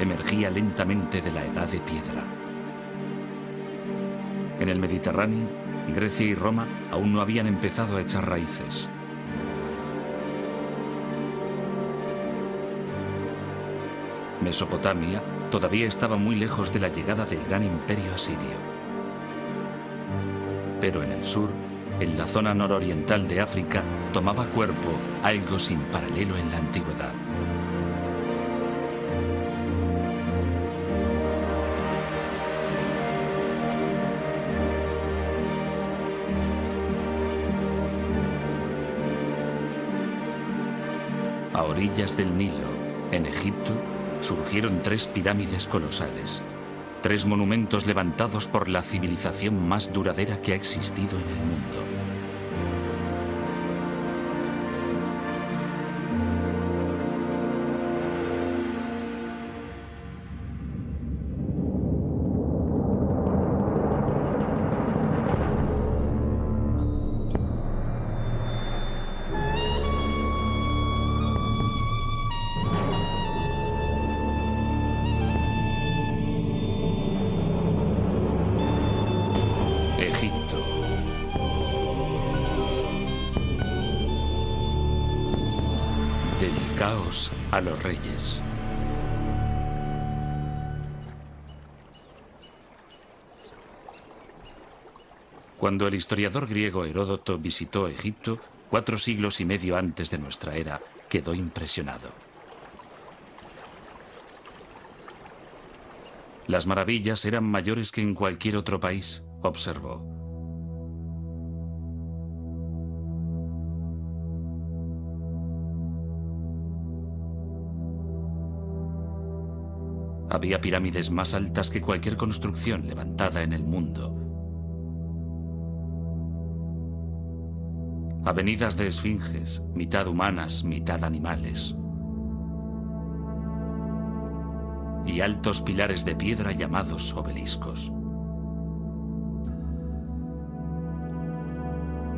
emergía lentamente de la edad de piedra. En el Mediterráneo, Grecia y Roma aún no habían empezado a echar raíces. Mesopotamia todavía estaba muy lejos de la llegada del gran imperio asirio. Pero en el sur, en la zona nororiental de África, tomaba cuerpo algo sin paralelo en la antigüedad. A orillas del Nilo, en Egipto, surgieron 3 pirámides colosales, 3 monumentos levantados por la civilización más duradera que ha existido en el mundo. Egipto. Del caos a los reyes. Cuando el historiador griego Heródoto visitó Egipto, 4 siglos y medio antes de nuestra era, quedó impresionado. Las maravillas eran mayores que en cualquier otro país, observó. Había pirámides más altas que cualquier construcción levantada en el mundo. Avenidas de esfinges, mitad humanas, mitad animales. Y altos pilares de piedra llamados obeliscos.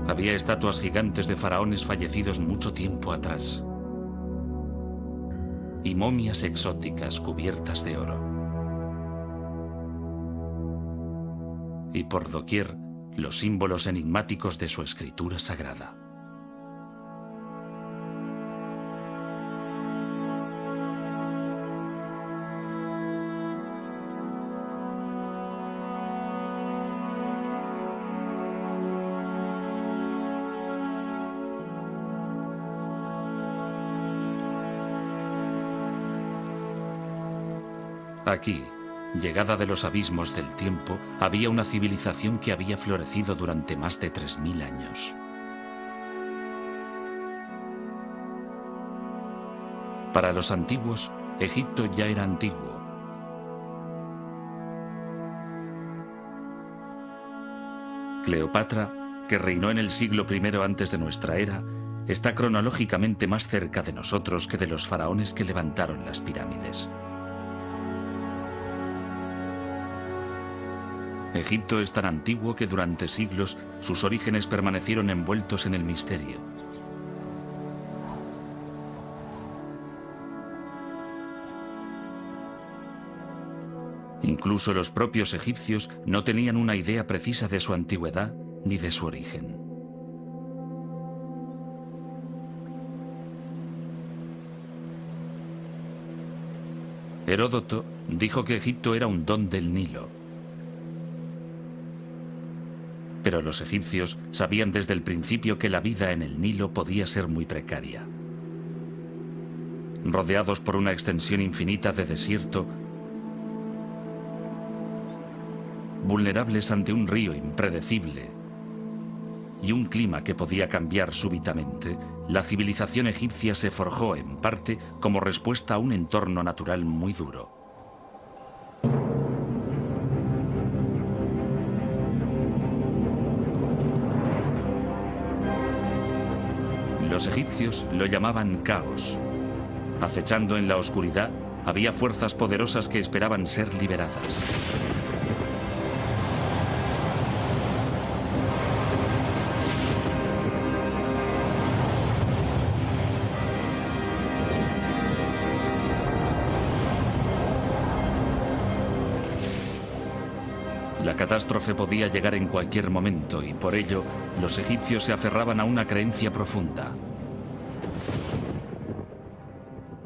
Había estatuas gigantes de faraones fallecidos mucho tiempo atrás. Y momias exóticas cubiertas de oro. Y por doquier, los símbolos enigmáticos de su escritura sagrada. Aquí, llegada de los abismos del tiempo, había una civilización que había florecido durante más de 3000 años. Para los antiguos, Egipto ya era antiguo. Cleopatra, que reinó en el siglo I antes de nuestra era, está cronológicamente más cerca de nosotros que de los faraones que levantaron las pirámides. Egipto es tan antiguo que durante siglos sus orígenes permanecieron envueltos en el misterio. Incluso los propios egipcios no tenían una idea precisa de su antigüedad ni de su origen. Heródoto dijo que Egipto era un don del Nilo. Pero los egipcios sabían desde el principio que la vida en el Nilo podía ser muy precaria. Rodeados por una extensión infinita de desierto, vulnerables ante un río impredecible y un clima que podía cambiar súbitamente, la civilización egipcia se forjó en parte como respuesta a un entorno natural muy duro. Los egipcios lo llamaban caos. Acechando en la oscuridad, había fuerzas poderosas que esperaban ser liberadas. La catástrofe podía llegar en cualquier momento y por ello los egipcios se aferraban a una creencia profunda.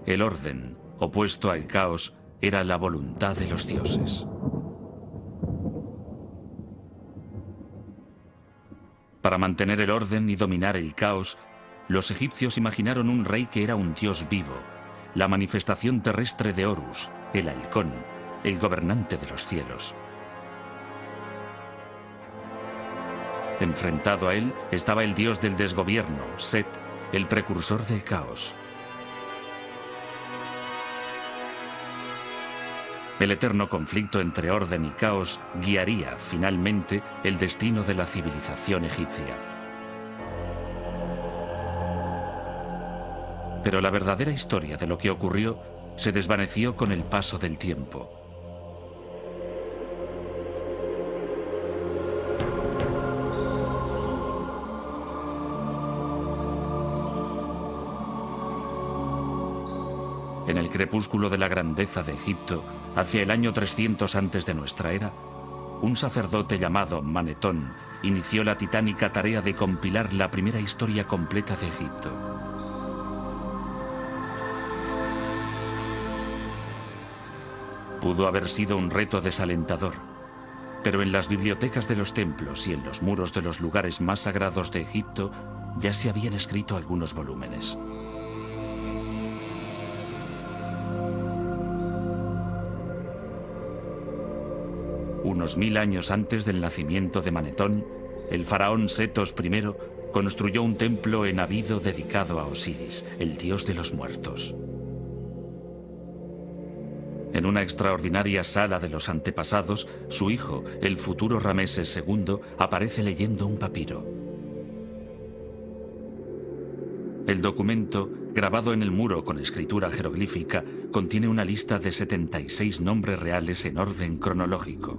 El orden, opuesto al caos, era la voluntad de los dioses. Para mantener el orden y dominar el caos, los egipcios imaginaron un rey que era un dios vivo, la manifestación terrestre de Horus, el halcón, el gobernante de los cielos. Enfrentado a él estaba el dios del desgobierno, Set, el precursor del caos. El eterno conflicto entre orden y caos guiaría, finalmente, el destino de la civilización egipcia. Pero la verdadera historia de lo que ocurrió se desvaneció con el paso del tiempo. En el crepúsculo de la grandeza de Egipto, hacia el año 300 antes de nuestra era, un sacerdote llamado Manetón inició la titánica tarea de compilar la primera historia completa de Egipto. Pudo haber sido un reto desalentador, pero en las bibliotecas de los templos y en los muros de los lugares más sagrados de Egipto ya se habían escrito algunos volúmenes. Unos 1000 años antes del nacimiento de Manetón, el faraón Setos I construyó un templo en Abido dedicado a Osiris, el dios de los muertos. En una extraordinaria sala de los antepasados, su hijo, el futuro Rameses II, aparece leyendo un papiro. El documento, grabado en el muro con escritura jeroglífica, contiene una lista de 76 nombres reales en orden cronológico.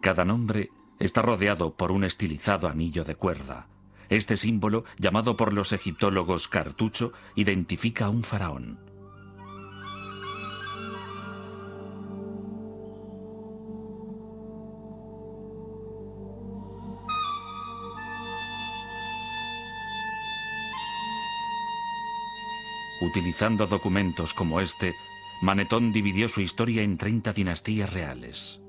Cada nombre está rodeado por un estilizado anillo de cuerda. Este símbolo, llamado por los egiptólogos cartucho, identifica a un faraón. Utilizando documentos como este, Manetón dividió su historia en 30 dinastías reales.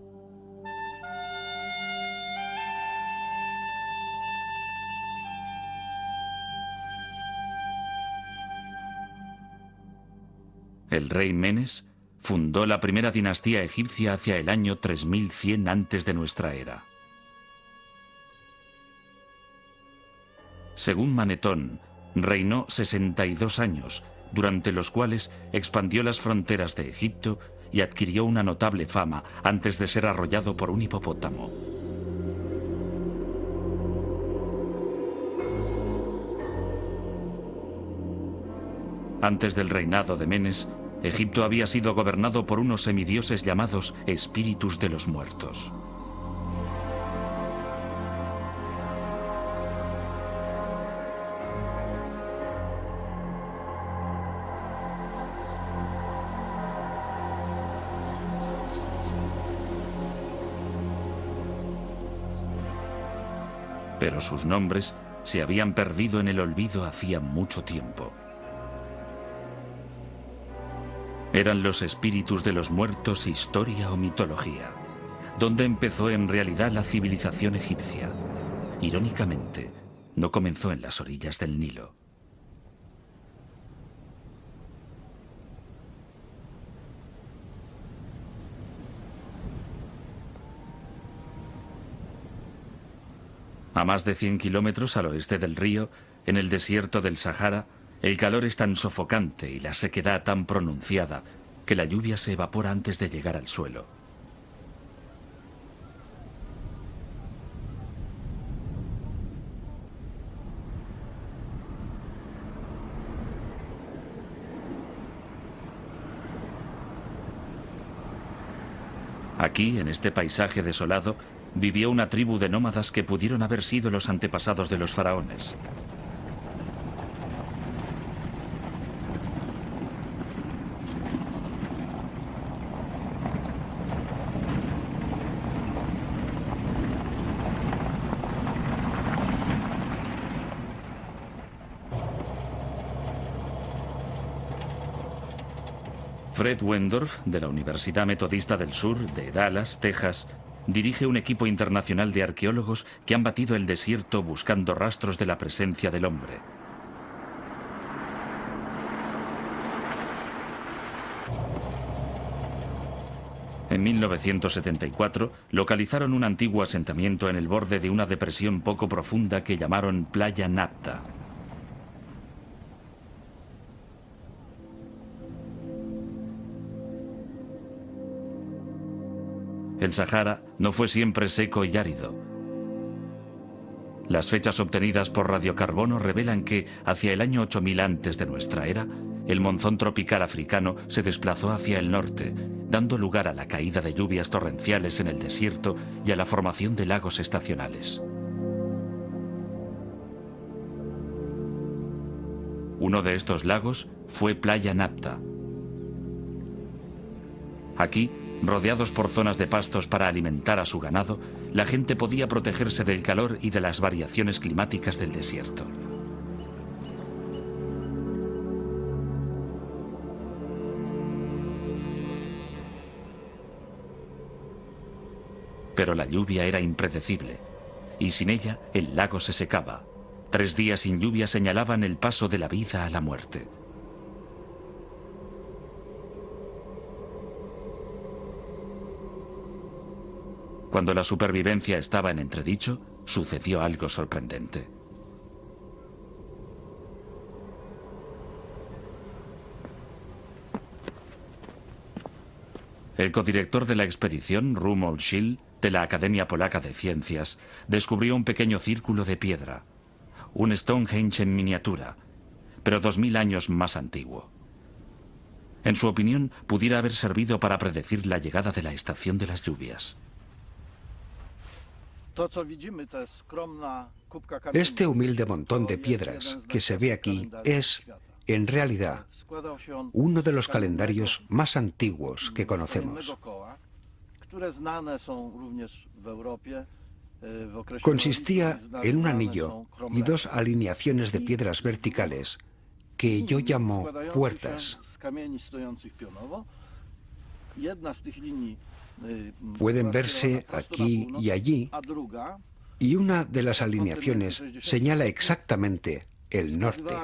El rey Menes fundó la primera dinastía egipcia hacia el año 3100 antes de nuestra era. Según Manetón, reinó 62 años, durante los cuales expandió las fronteras de Egipto y adquirió una notable fama antes de ser arrollado por un hipopótamo. Antes del reinado de Menes, Egipto había sido gobernado por unos semidioses llamados espíritus de los muertos. Pero sus nombres se habían perdido en el olvido hacía mucho tiempo. ¿Eran los espíritus de los muertos historia o mitología? ¿Dónde empezó en realidad la civilización egipcia? Irónicamente, no comenzó en las orillas del Nilo. A más de 100 kilómetros al oeste del río, en el desierto del Sahara, el calor es tan sofocante y la sequedad tan pronunciada que la lluvia se evapora antes de llegar al suelo. Aquí, en este paisaje desolado, vivió una tribu de nómadas que pudieron haber sido los antepasados de los faraones. Fred Wendorf, de la Universidad Metodista del Sur, de Dallas, Texas, dirige un equipo internacional de arqueólogos que han batido el desierto buscando rastros de la presencia del hombre. En 1974 localizaron un antiguo asentamiento en el borde de una depresión poco profunda que llamaron Playa Napta. El Sahara no fue siempre seco y árido. Las fechas obtenidas por radiocarbono revelan que, hacia el año 8000 antes de nuestra era, el monzón tropical africano se desplazó hacia el norte, dando lugar a la caída de lluvias torrenciales en el desierto y a la formación de lagos estacionales. Uno de estos lagos fue Playa Napta. Aquí, rodeados por zonas de pastos para alimentar a su ganado, la gente podía protegerse del calor y de las variaciones climáticas del desierto. Pero la lluvia era impredecible, y sin ella el lago se secaba. 3 días sin lluvia señalaban el paso de la vida a la muerte. Cuando la supervivencia estaba en entredicho, sucedió algo sorprendente. El codirector de la expedición, Romuald Schill, de la Academia Polaca de Ciencias, descubrió un pequeño círculo de piedra, un Stonehenge en miniatura, pero 2000 años más antiguo. En su opinión, pudiera haber servido para predecir la llegada de la estación de las lluvias. Este humilde montón de piedras que se ve aquí es, en realidad, uno de los calendarios más antiguos que conocemos. Consistía en un anillo y 2 alineaciones de piedras verticales que yo llamo puertas. Pueden verse aquí y allí, y una de las alineaciones señala exactamente el norte.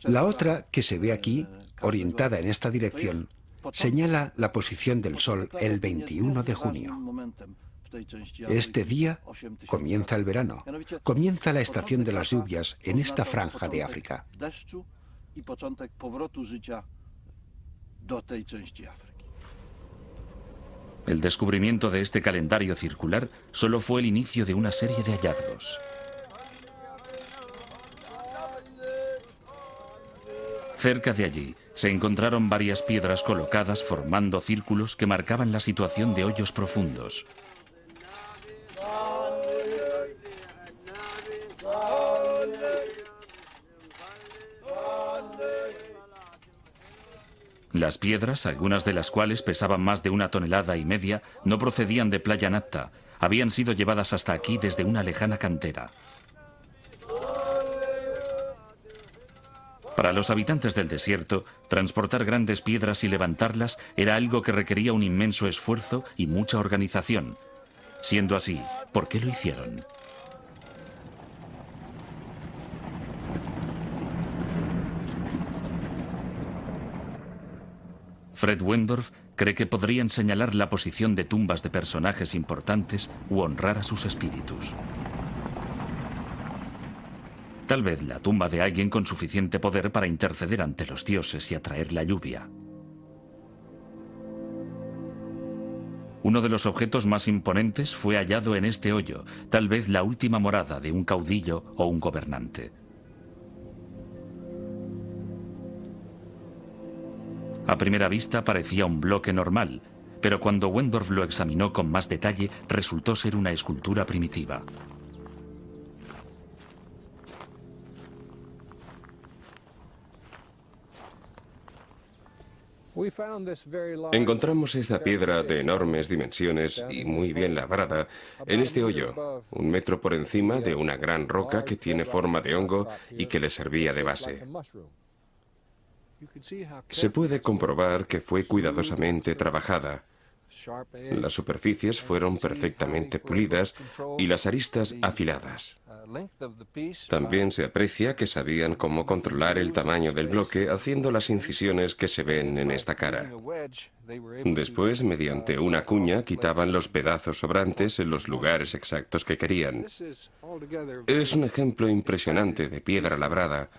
La otra, que se ve aquí, orientada en esta dirección, señala la posición del Sol el 21 de junio. Este día comienza el verano, comienza la estación de las lluvias en esta franja de África. El descubrimiento de este calendario circular solo fue el inicio de una serie de hallazgos. Cerca de allí se encontraron varias piedras colocadas formando círculos que marcaban la situación de hoyos profundos. Las piedras, algunas de las cuales pesaban más de 1,5 toneladas, no procedían de Playa Napta, habían sido llevadas hasta aquí desde una lejana cantera. Para los habitantes del desierto, transportar grandes piedras y levantarlas era algo que requería un inmenso esfuerzo y mucha organización. Siendo así, ¿por qué lo hicieron? Fred Wendorf cree que podrían señalar la posición de tumbas de personajes importantes u honrar a sus espíritus. Tal vez la tumba de alguien con suficiente poder para interceder ante los dioses y atraer la lluvia. Uno de los objetos más imponentes fue hallado en este hoyo, tal vez la última morada de un caudillo o un gobernante. A primera vista parecía un bloque normal, pero cuando Wendorf lo examinó con más detalle, resultó ser una escultura primitiva. Encontramos esta piedra de enormes dimensiones y muy bien labrada en este hoyo, 1 metro por encima de una gran roca que tiene forma de hongo y que le servía de base. Se puede comprobar que fue cuidadosamente trabajada. Las superficies fueron perfectamente pulidas y las aristas afiladas. También se aprecia que sabían cómo controlar el tamaño del bloque haciendo las incisiones que se ven en esta cara. Después, mediante una cuña, quitaban los pedazos sobrantes en los lugares exactos que querían. Es un ejemplo impresionante de piedra labrada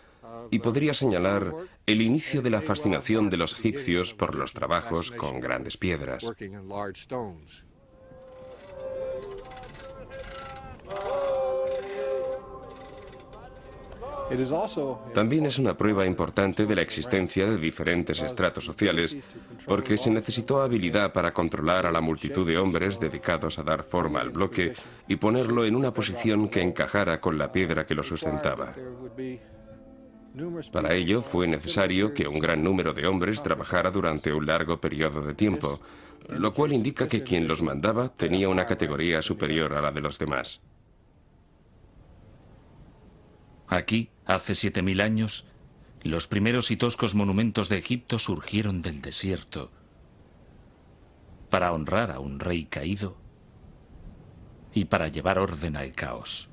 y podría señalar el inicio de la fascinación de los egipcios por los trabajos con grandes piedras. También es una prueba importante de la existencia de diferentes estratos sociales, porque se necesitó habilidad para controlar a la multitud de hombres dedicados a dar forma al bloque y ponerlo en una posición que encajara con la piedra que lo sustentaba. Para ello fue necesario que un gran número de hombres trabajara durante un largo periodo de tiempo, lo cual indica que quien los mandaba tenía una categoría superior a la de los demás. Aquí, hace 7000 años, los primeros y toscos monumentos de Egipto surgieron del desierto para honrar a un rey caído y para llevar orden al caos.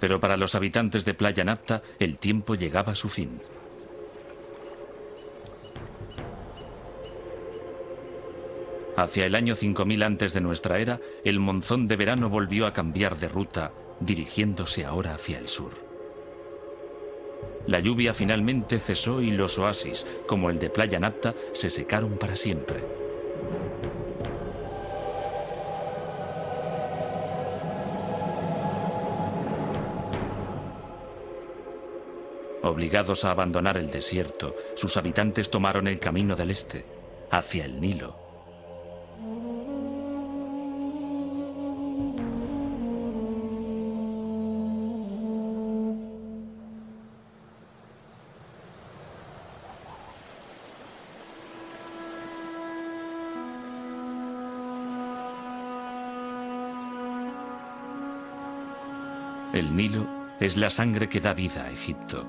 Pero para los habitantes de Playa Napta, el tiempo llegaba a su fin. Hacia el año 5000 antes de nuestra era, el monzón de verano volvió a cambiar de ruta, dirigiéndose ahora hacia el sur. La lluvia finalmente cesó y los oasis, como el de Playa Napta, se secaron para siempre. Obligados a abandonar el desierto, sus habitantes tomaron el camino del este, hacia el Nilo. El Nilo es la sangre que da vida a Egipto.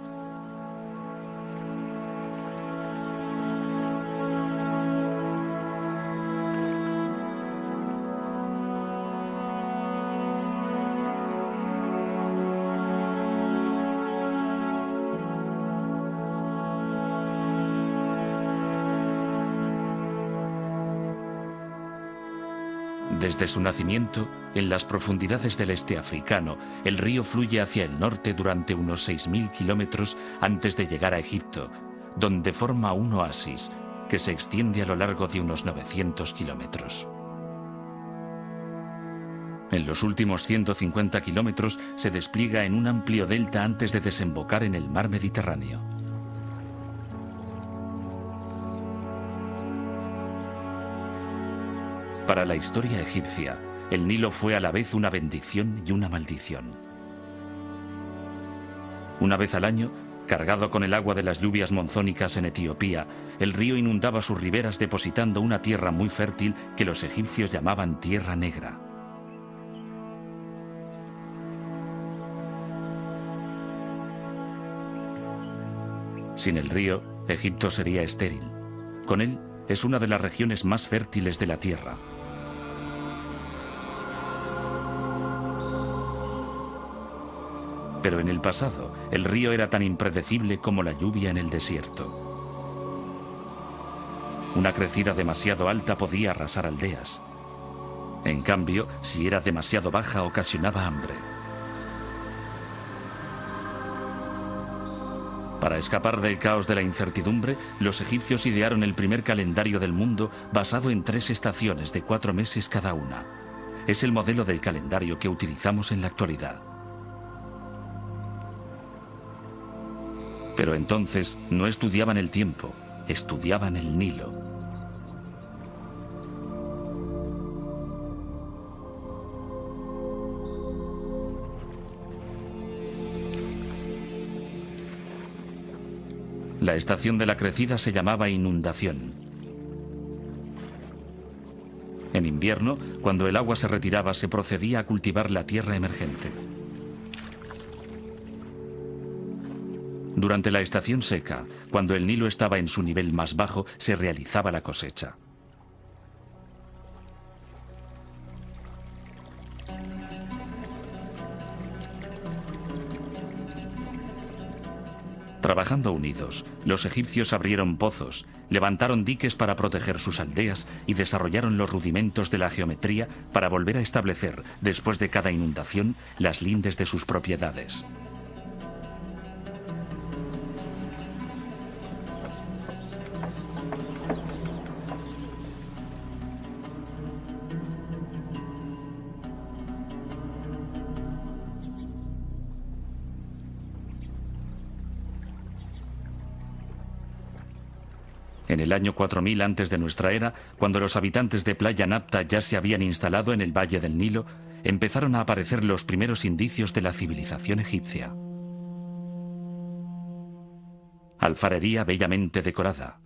Desde su nacimiento, en las profundidades del este africano, el río fluye hacia el norte durante unos 6000 kilómetros antes de llegar a Egipto, donde forma un oasis que se extiende a lo largo de unos 900 kilómetros. En los últimos 150 kilómetros se despliega en un amplio delta antes de desembocar en el mar Mediterráneo. Para la historia egipcia, el Nilo fue a la vez una bendición y una maldición. Una vez al año, cargado con el agua de las lluvias monzónicas en Etiopía, el río inundaba sus riberas depositando una tierra muy fértil que los egipcios llamaban Tierra Negra. Sin el río, Egipto sería estéril. Con él, es una de las regiones más fértiles de la tierra. Pero en el pasado, el río era tan impredecible como la lluvia en el desierto. Una crecida demasiado alta podía arrasar aldeas. En cambio, si era demasiado baja, ocasionaba hambre. Para escapar del caos de la incertidumbre, los egipcios idearon el primer calendario del mundo basado en 3 estaciones de 4 meses cada una. Es el modelo del calendario que utilizamos en la actualidad. Pero entonces no estudiaban el tiempo, estudiaban el Nilo. La estación de la crecida se llamaba inundación. En invierno, cuando el agua se retiraba, se procedía a cultivar la tierra emergente. Durante la estación seca, cuando el Nilo estaba en su nivel más bajo, se realizaba la cosecha. Trabajando unidos, los egipcios abrieron pozos, levantaron diques para proteger sus aldeas y desarrollaron los rudimentos de la geometría para volver a establecer, después de cada inundación, las lindes de sus propiedades. En el año 4000 antes de nuestra era, cuando los habitantes de Playa Napta ya se habían instalado en el valle del Nilo, empezaron a aparecer los primeros indicios de la civilización egipcia. Alfarería bellamente decorada.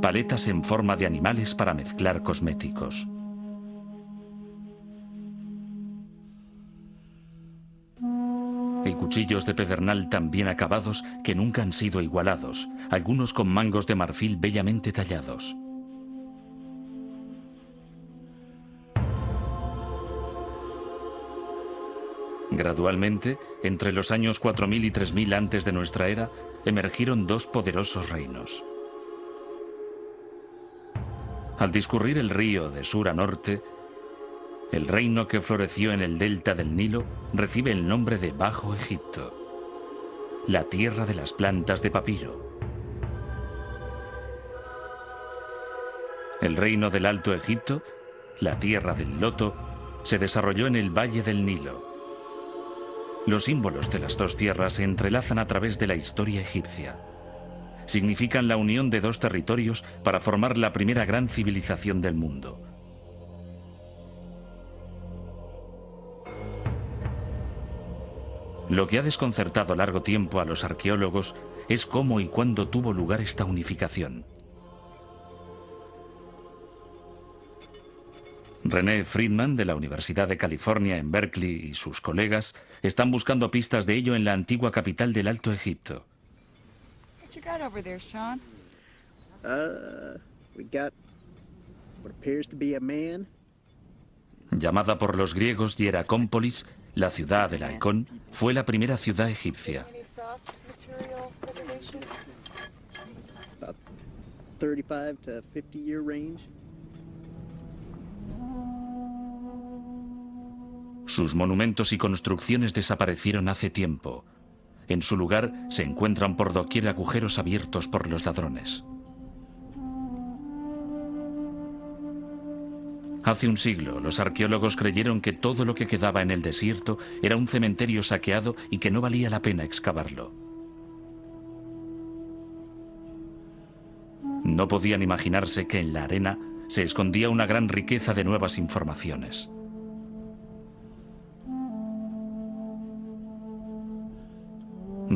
Paletas en forma de animales para mezclar cosméticos. Y cuchillos de pedernal tan bien acabados que nunca han sido igualados, algunos con mangos de marfil bellamente tallados. Gradualmente, entre los años 4000 y 3000 antes de nuestra era, emergieron dos poderosos reinos. Al discurrir el río de sur a norte, el reino que floreció en el delta del Nilo recibe el nombre de Bajo Egipto, la tierra de las plantas de papiro. El reino del Alto Egipto, la tierra del loto, se desarrolló en el valle del Nilo. Los símbolos de las dos tierras se entrelazan a través de la historia egipcia. Significan la unión de dos territorios para formar la primera gran civilización del mundo. Lo que ha desconcertado largo tiempo a los arqueólogos es cómo y cuándo tuvo lugar esta unificación. René Friedman, de la Universidad de California en Berkeley, y sus colegas están buscando pistas de ello en la antigua capital del Alto Egipto. Llamada por los griegos Hieracómpolis, la ciudad del halcón, fue la primera ciudad egipcia. Sus monumentos y construcciones desaparecieron hace tiempo. En su lugar se encuentran por doquier agujeros abiertos por los ladrones. Hace un siglo, los arqueólogos creyeron que todo lo que quedaba en el desierto era un cementerio saqueado y que no valía la pena excavarlo. No podían imaginarse que en la arena se escondía una gran riqueza de nuevas informaciones.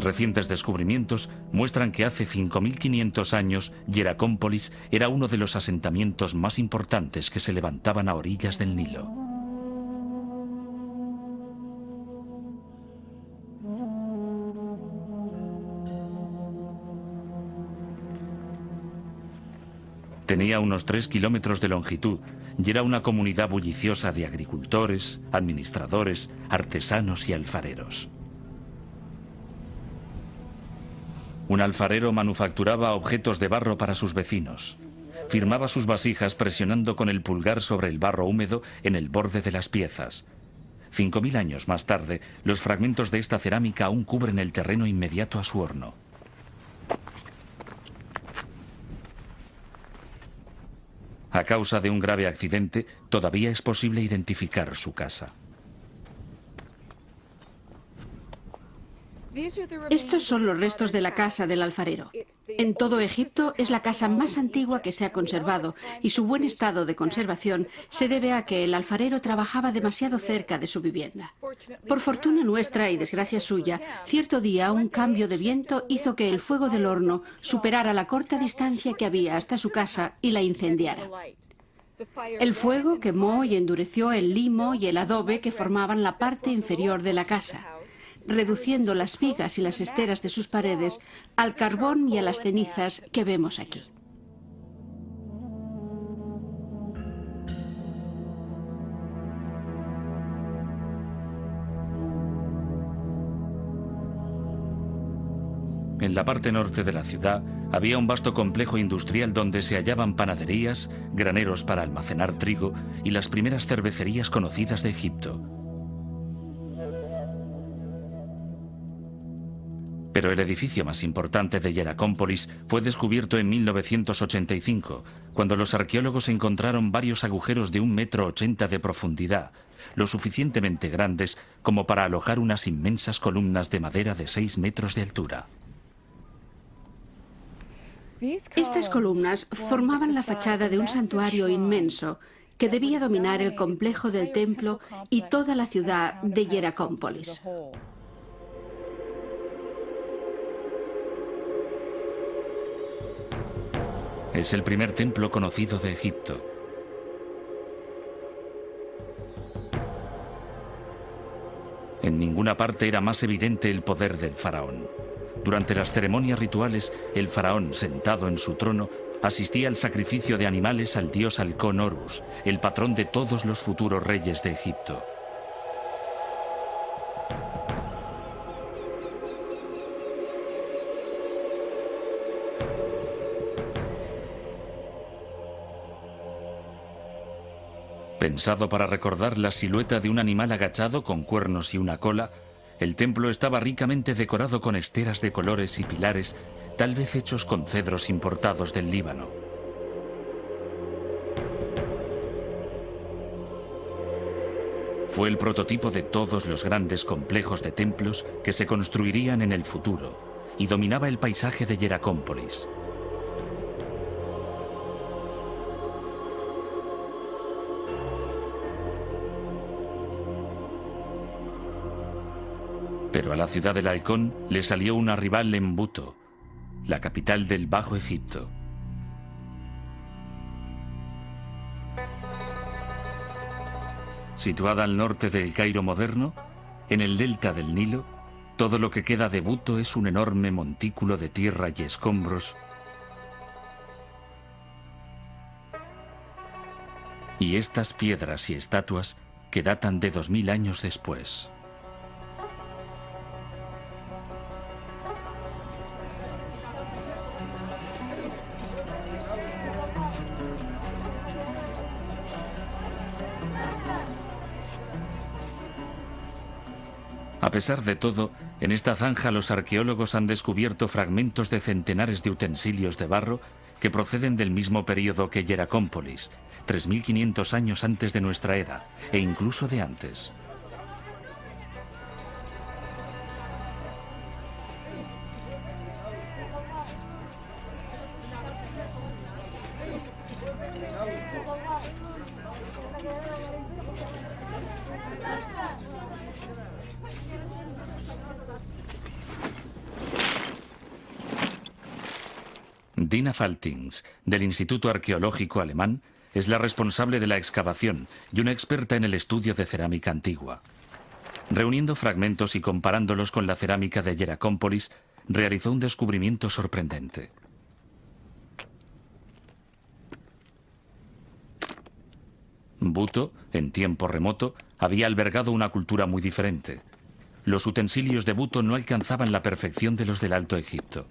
Recientes descubrimientos muestran que hace 5500 años Hieracómpolis era uno de los asentamientos más importantes que se levantaban a orillas del Nilo. Tenía unos 3 kilómetros de longitud y era una comunidad bulliciosa de agricultores, administradores, artesanos y alfareros. Un alfarero manufacturaba objetos de barro para sus vecinos. Firmaba sus vasijas presionando con el pulgar sobre el barro húmedo en el borde de las piezas. 5000 años más tarde, los fragmentos de esta cerámica aún cubren el terreno inmediato a su horno. A causa de un grave accidente, todavía es posible identificar su casa. Estos son los restos de la casa del alfarero. En todo Egipto es la casa más antigua que se ha conservado y su buen estado de conservación se debe a que el alfarero trabajaba demasiado cerca de su vivienda. Por fortuna nuestra y desgracia suya, cierto día un cambio de viento hizo que el fuego del horno superara la corta distancia que había hasta su casa y la incendiara. El fuego quemó y endureció el limo y el adobe que formaban la parte inferior de la casa. reduciendo las vigas y las esteras de sus paredes al carbón y a las cenizas que vemos aquí. En la parte norte de la ciudad había un vasto complejo industrial donde se hallaban panaderías, graneros para almacenar trigo y las primeras cervecerías conocidas de Egipto. Pero el edificio más importante de Hieracómpolis fue descubierto en 1985, cuando los arqueólogos encontraron varios agujeros de 1,80 m de profundidad, lo suficientemente grandes como para alojar unas inmensas columnas de madera de 6 metros de altura. Estas columnas formaban la fachada de un santuario inmenso que debía dominar el complejo del templo y toda la ciudad de Hieracómpolis. Es el primer templo conocido de Egipto. En ninguna parte era más evidente el poder del faraón. Durante las ceremonias rituales, el faraón, sentado en su trono, asistía al sacrificio de animales al dios halcón Horus, el patrón de todos los futuros reyes de Egipto. Pensado para recordar la silueta de un animal agachado con cuernos y una cola, el templo estaba ricamente decorado con esteras de colores y pilares, tal vez hechos con cedros importados del Líbano. Fue el prototipo de todos los grandes complejos de templos que se construirían en el futuro y dominaba el paisaje de Hieracómpolis. Pero a la ciudad del halcón le salió una rival en Buto, la capital del Bajo Egipto. Situada al norte del Cairo moderno, en el delta del Nilo, todo lo que queda de Buto es un enorme montículo de tierra y escombros, y estas piedras y estatuas que datan de 2000 años después. A pesar de todo, en esta zanja los arqueólogos han descubierto fragmentos de centenares de utensilios de barro que proceden del mismo período que Hieracómpolis, 3500 años antes de nuestra era, e incluso de antes. Dina Faltings, del Instituto Arqueológico Alemán, es la responsable de la excavación y una experta en el estudio de cerámica antigua. Reuniendo fragmentos y comparándolos con la cerámica de Hieracómpolis, realizó un descubrimiento sorprendente. Buto, en tiempo remoto, había albergado una cultura muy diferente. Los utensilios de Buto no alcanzaban la perfección de los del Alto Egipto.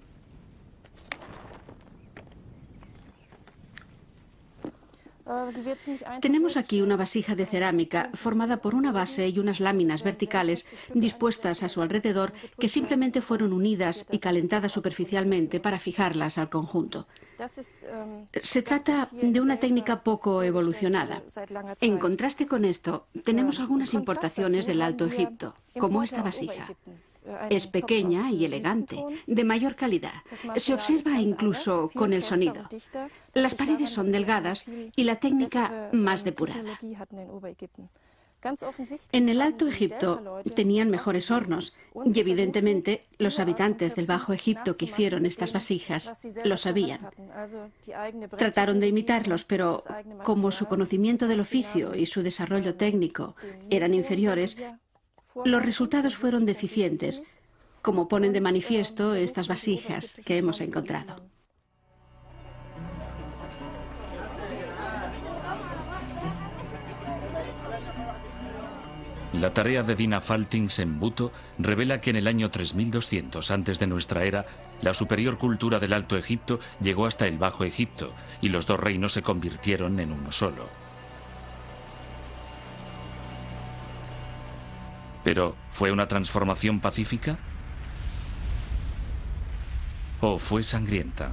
Tenemos aquí una vasija de cerámica formada por una base y unas láminas verticales dispuestas a su alrededor que simplemente fueron unidas y calentadas superficialmente para fijarlas al conjunto. Se trata de una técnica poco evolucionada. En contraste con esto, tenemos algunas importaciones del Alto Egipto, como esta vasija. Es pequeña y elegante, de mayor calidad. Se observa incluso con el sonido. Las paredes son delgadas y la técnica más depurada. En el Alto Egipto tenían mejores hornos y evidentemente los habitantes del Bajo Egipto que hicieron estas vasijas lo sabían. Trataron de imitarlos, pero como su conocimiento del oficio y su desarrollo técnico eran inferiores, Los resultados fueron deficientes, como ponen de manifiesto estas vasijas que hemos encontrado. La tarea de Dina Faltings en Buto revela que en el año 3200 antes de nuestra era, la superior cultura del Alto Egipto llegó hasta el Bajo Egipto y los dos reinos se convirtieron en uno solo. Pero, ¿fue una transformación pacífica? ¿O fue sangrienta?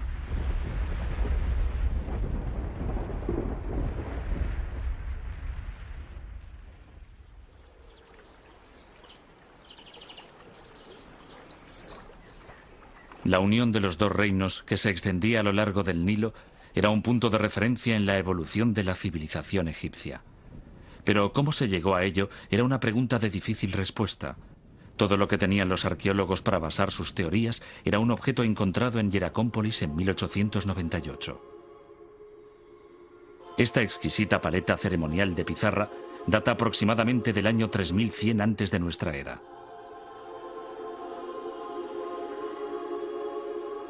La unión de los dos reinos, que se extendía a lo largo del Nilo, era un punto de referencia en la evolución de la civilización egipcia. Pero cómo se llegó a ello era una pregunta de difícil respuesta. Todo lo que tenían los arqueólogos para basar sus teorías era un objeto encontrado en Hieracómpolis en 1898. Esta exquisita paleta ceremonial de pizarra data aproximadamente del año 3100 antes de nuestra era.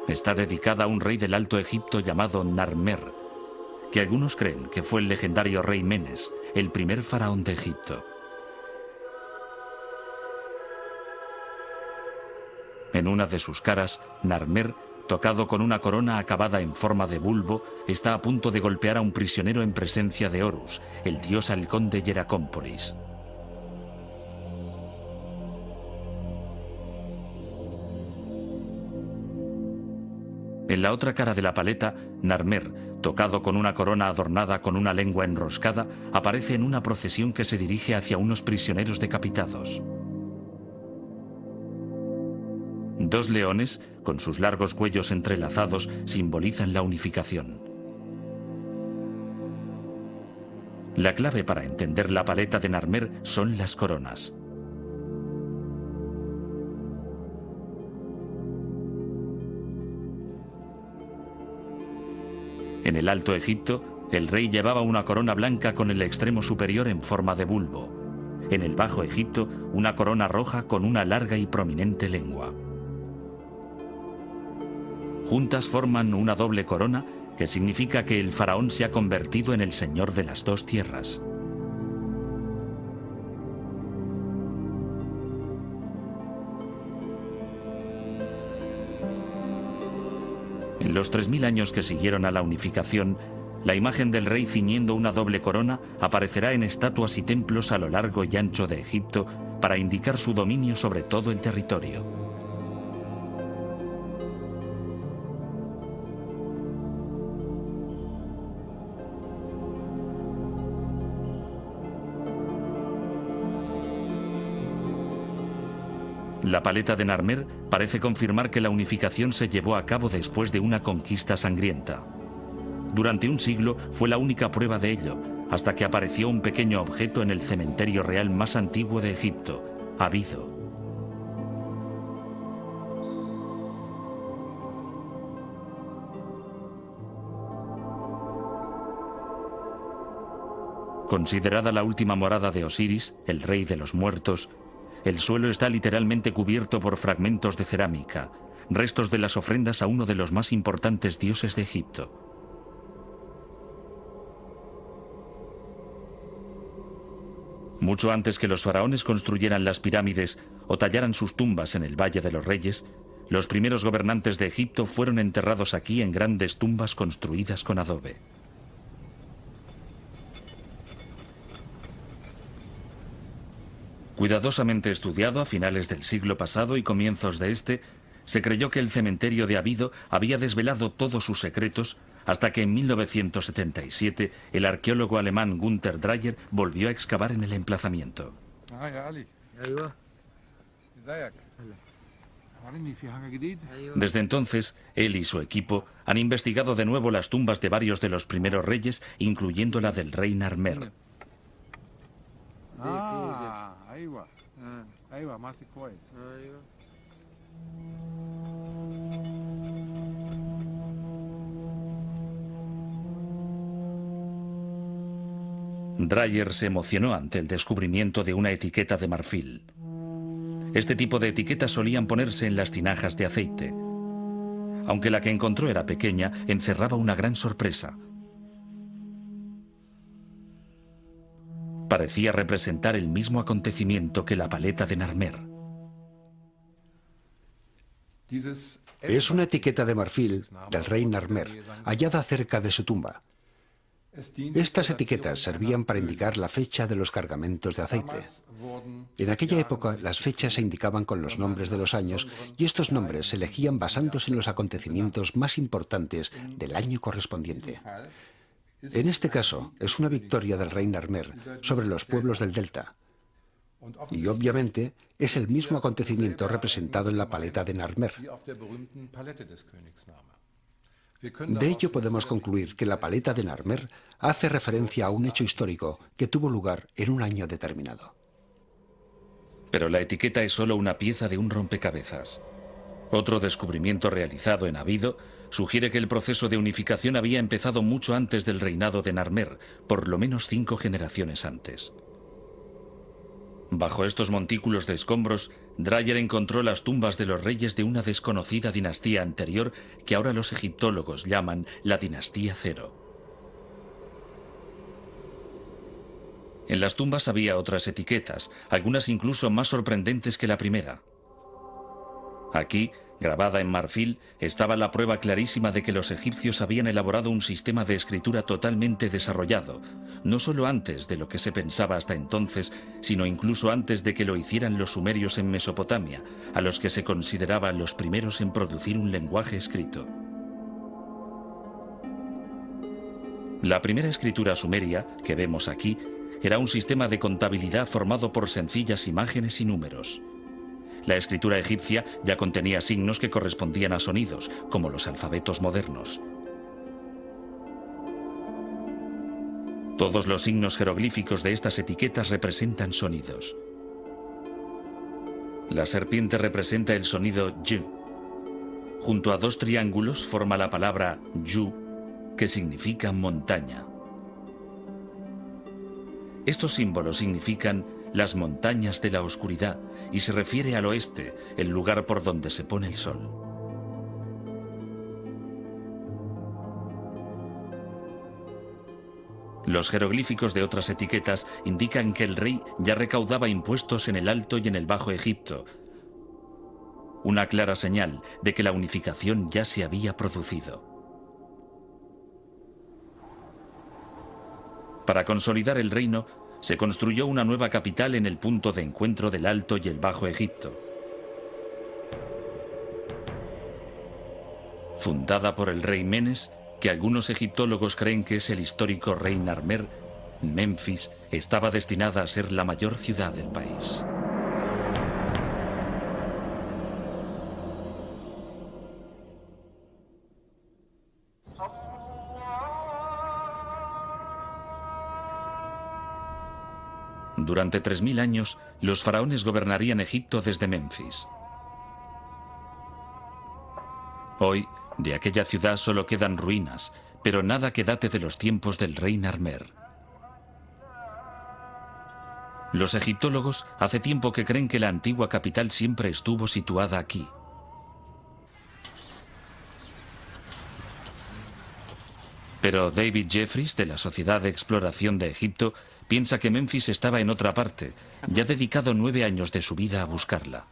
Está dedicada a un rey del Alto Egipto llamado Narmer, que algunos creen que fue el legendario rey Menes, el primer faraón de Egipto. En una de sus caras, Narmer, tocado con una corona acabada en forma de bulbo, está a punto de golpear a un prisionero en presencia de Horus, el dios halcón de Hieracómpolis. En la otra cara de la paleta, Narmer, tocado con una corona adornada con una lengua enroscada, aparece en una procesión que se dirige hacia unos prisioneros decapitados. Dos leones, con sus largos cuellos entrelazados, simbolizan la unificación. La clave para entender la paleta de Narmer son las coronas. En el Alto Egipto, el rey llevaba una corona blanca con el extremo superior en forma de bulbo. En el Bajo Egipto, una corona roja con una larga y prominente lengua. Juntas forman una doble corona que significa que el faraón se ha convertido en el señor de las dos tierras. En los 3000 años que siguieron a la unificación, la imagen del rey ciñendo una doble corona aparecerá en estatuas y templos a lo largo y ancho de Egipto para indicar su dominio sobre todo el territorio. La paleta de Narmer parece confirmar que la unificación se llevó a cabo después de una conquista sangrienta. Durante un siglo fue la única prueba de ello, hasta que apareció un pequeño objeto en el cementerio real más antiguo de Egipto, Abido. Considerada la última morada de Osiris, el rey de los muertos, el suelo está literalmente cubierto por fragmentos de cerámica, restos de las ofrendas a uno de los más importantes dioses de Egipto. Mucho antes que los faraones construyeran las pirámides o tallaran sus tumbas en el Valle de los Reyes, los primeros gobernantes de Egipto fueron enterrados aquí en grandes tumbas construidas con adobe. Cuidadosamente estudiado a finales del siglo pasado y comienzos de este, se creyó que el cementerio de Abido había desvelado todos sus secretos hasta que en 1977 el arqueólogo alemán Günther Dreyer volvió a excavar en el emplazamiento. Desde entonces, él y su equipo han investigado de nuevo las tumbas de varios de los primeros reyes, incluyendo la del rey Narmer. Dreyer se emocionó ante el descubrimiento de una etiqueta de marfil. Este tipo de etiquetas solían ponerse en las tinajas de aceite. Aunque la que encontró era pequeña, encerraba una gran sorpresa. Parecía representar el mismo acontecimiento que la paleta de Narmer. Es una etiqueta de marfil del rey Narmer, hallada cerca de su tumba. Estas etiquetas servían para indicar la fecha de los cargamentos de aceite. En aquella época, las fechas se indicaban con los nombres de los años y estos nombres se elegían basándose en los acontecimientos más importantes del año correspondiente. En este caso, es una victoria del rey Narmer sobre los pueblos del delta. Y obviamente, es el mismo acontecimiento representado en la paleta de Narmer. De ello podemos concluir que la paleta de Narmer hace referencia a un hecho histórico que tuvo lugar en un año determinado. Pero la etiqueta es solo una pieza de un rompecabezas. Otro descubrimiento realizado en Abido sugiere que el proceso de unificación había empezado mucho antes del reinado de Narmer, por lo menos 5 generaciones antes. Bajo estos montículos de escombros, Dreyer encontró las tumbas de los reyes de una desconocida dinastía anterior que ahora los egiptólogos llaman la dinastía Cero. En las tumbas había otras etiquetas, algunas incluso más sorprendentes que la primera. Aquí, grabada en marfil, estaba la prueba clarísima de que los egipcios habían elaborado un sistema de escritura totalmente desarrollado, no solo antes de lo que se pensaba hasta entonces, sino incluso antes de que lo hicieran los sumerios en Mesopotamia, a los que se consideraban los primeros en producir un lenguaje escrito. La primera escritura sumeria, que vemos aquí, era un sistema de contabilidad formado por sencillas imágenes y números. La escritura egipcia ya contenía signos que correspondían a sonidos, como los alfabetos modernos. Todos los signos jeroglíficos de estas etiquetas representan sonidos. La serpiente representa el sonido Y. Junto a 2 triángulos forma la palabra Yu, que significa montaña. Estos símbolos significan las montañas de la oscuridad y se refiere al oeste, el lugar por donde se pone el sol. Los jeroglíficos de otras etiquetas indican que el rey ya recaudaba impuestos en el Alto y en el Bajo Egipto, una clara señal de que la unificación ya se había producido. Para consolidar el reino, se construyó una nueva capital en el punto de encuentro del Alto y el Bajo Egipto. Fundada por el rey Menes, que algunos egiptólogos creen que es el histórico rey Narmer, Memphis estaba destinada a ser la mayor ciudad del país. Durante 3000 años, los faraones gobernarían Egipto desde Memphis. Hoy, de aquella ciudad solo quedan ruinas, pero nada que date de los tiempos del rey Narmer. Los egiptólogos hace tiempo que creen que la antigua capital siempre estuvo situada aquí. Pero David Jeffries, de la Sociedad de Exploración de Egipto, piensa que Memphis estaba en otra parte y ha dedicado 9 años de su vida a buscarla.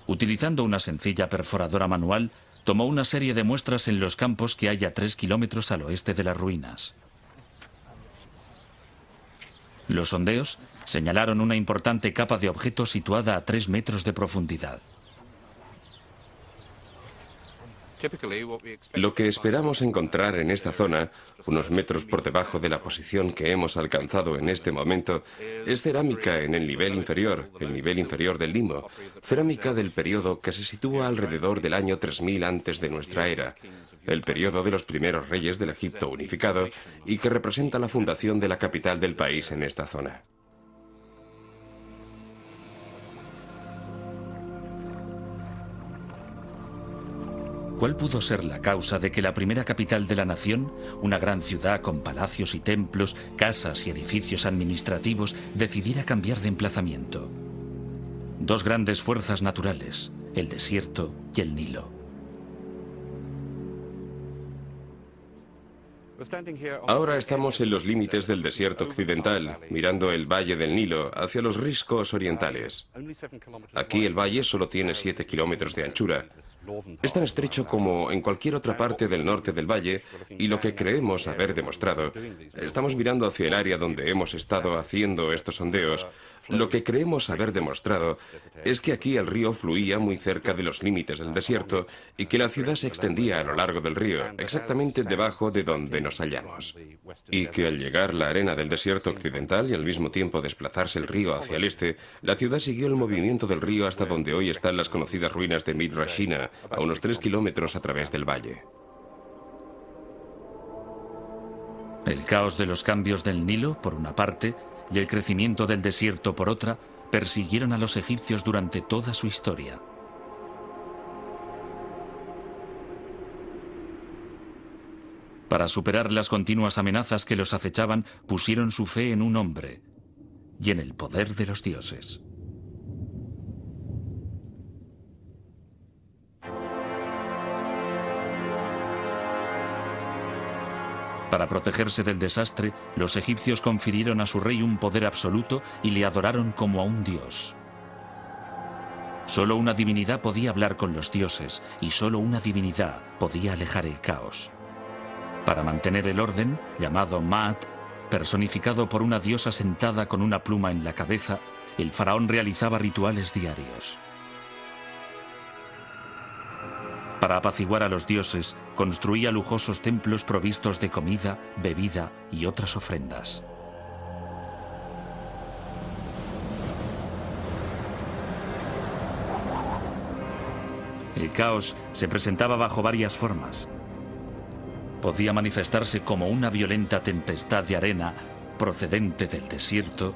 Utilizando una sencilla perforadora manual, tomó una serie de muestras en los campos que hay a 3 kilómetros al oeste de las ruinas. Los sondeos señalaron una importante capa de objetos situada a 3 metros de profundidad. Lo que esperamos encontrar en esta zona, unos metros por debajo de la posición que hemos alcanzado en este momento, es cerámica en el nivel inferior del limo, cerámica del periodo que se sitúa alrededor del año 3000 antes de nuestra era, el periodo de los primeros reyes del Egipto unificado y que representa la fundación de la capital del país en esta zona. ¿Cuál pudo ser la causa de que la primera capital de la nación, una gran ciudad con palacios y templos, casas y edificios administrativos, decidiera cambiar de emplazamiento? Dos grandes fuerzas naturales, el desierto y el Nilo. Ahora estamos en los límites del desierto occidental, mirando el valle del Nilo hacia los riscos orientales. Aquí el valle solo tiene 7 kilómetros de anchura. Es tan estrecho como en cualquier otra parte del norte del valle, y lo que creemos haber demostrado, estamos mirando hacia el área donde hemos estado haciendo estos sondeos, lo que creemos haber demostrado es que aquí el río fluía muy cerca de los límites del desierto y que la ciudad se extendía a lo largo del río, exactamente debajo de donde nos hallamos. Y que al llegar la arena del desierto occidental y al mismo tiempo desplazarse el río hacia el este, la ciudad siguió el movimiento del río hasta donde hoy están las conocidas ruinas de Midrashina, a unos 3 kilómetros a través del valle. El caos de los cambios del Nilo, por una parte, y el crecimiento del desierto, por otra, persiguieron a los egipcios durante toda su historia. Para superar las continuas amenazas que los acechaban, pusieron su fe en un hombre y en el poder de los dioses. Para protegerse del desastre, los egipcios confirieron a su rey un poder absoluto y le adoraron como a un dios. Solo una divinidad podía hablar con los dioses y solo una divinidad podía alejar el caos. Para mantener el orden, llamado Maat, personificado por una diosa sentada con una pluma en la cabeza, el faraón realizaba rituales diarios. Para apaciguar a los dioses, construía lujosos templos provistos de comida, bebida y otras ofrendas. El caos se presentaba bajo varias formas. Podía manifestarse como una violenta tempestad de arena procedente del desierto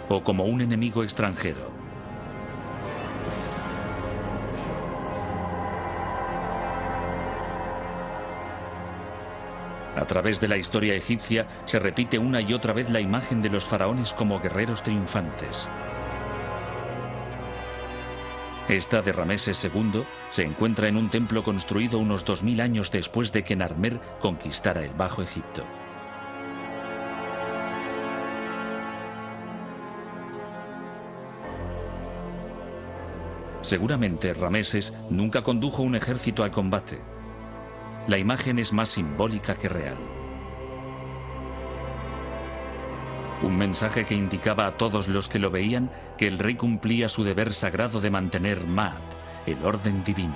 o como un enemigo extranjero. A través de la historia egipcia se repite una y otra vez la imagen de los faraones como guerreros triunfantes. Esta de Rameses II se encuentra en un templo construido unos 2000 años después de que Narmer conquistara el Bajo Egipto. Seguramente Rameses nunca condujo un ejército al combate. La imagen es más simbólica que real. Un mensaje que indicaba a todos los que lo veían que el rey cumplía su deber sagrado de mantener Maat, el orden divino.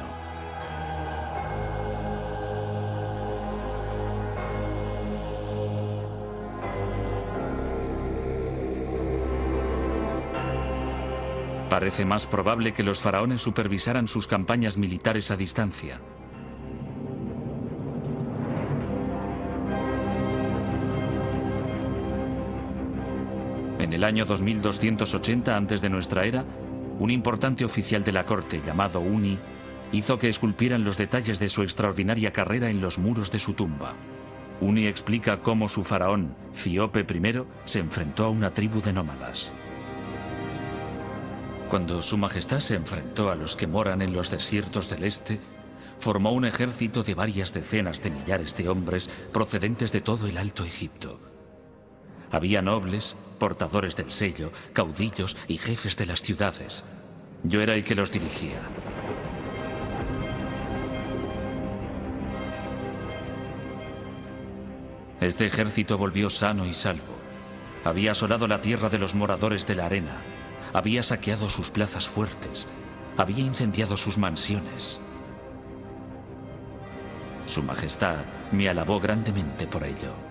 Parece más probable que los faraones supervisaran sus campañas militares a distancia. En el año 2280 antes de nuestra era, un importante oficial de la corte llamado Uni hizo que esculpieran los detalles de su extraordinaria carrera en los muros de su tumba. Uni explica cómo su faraón, Cíope I, se enfrentó a una tribu de nómadas. Cuando su majestad se enfrentó a los que moran en los desiertos del este, formó un ejército de varias decenas de millares de hombres procedentes de todo el Alto Egipto. Había nobles, portadores del sello, caudillos y jefes de las ciudades. Yo era el que los dirigía. Este ejército volvió sano y salvo. Había asolado la tierra de los moradores de la arena. Había saqueado sus plazas fuertes. Había incendiado sus mansiones. Su Majestad me alabó grandemente por ello.